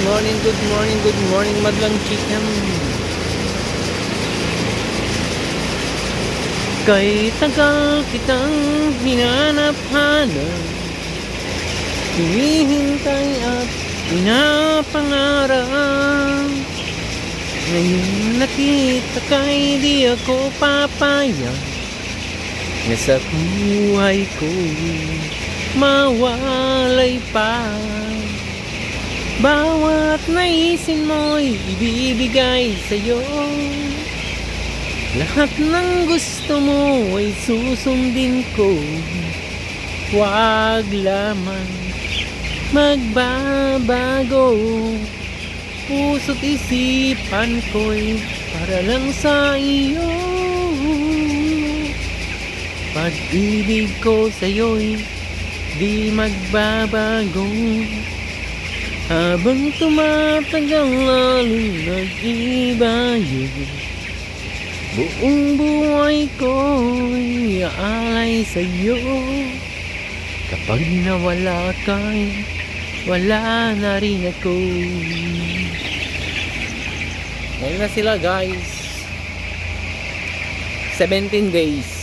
good morning, madlang chicken. Kay tagal kitang hinanap-hanap, hinihintay at pinapangarap. Ngayon nakita kay di ako papayag na sa buhay ko mawalay pa. Bawat naisin mo'y ibibigay sa'yo. Lahat ng gusto mo ay susundin ko. Huwag lamang magbabago. Puso't isipan ko'y para lang sa iyo. Pag-ibig ko sa'yo'y di magbabago. Habang tumatagal lalong nag-iba yun. Buong buhay ko'y aalay sa'yo. Kapag nawala ka'y wala na rin ako. Ngayon na sila guys, 17 days.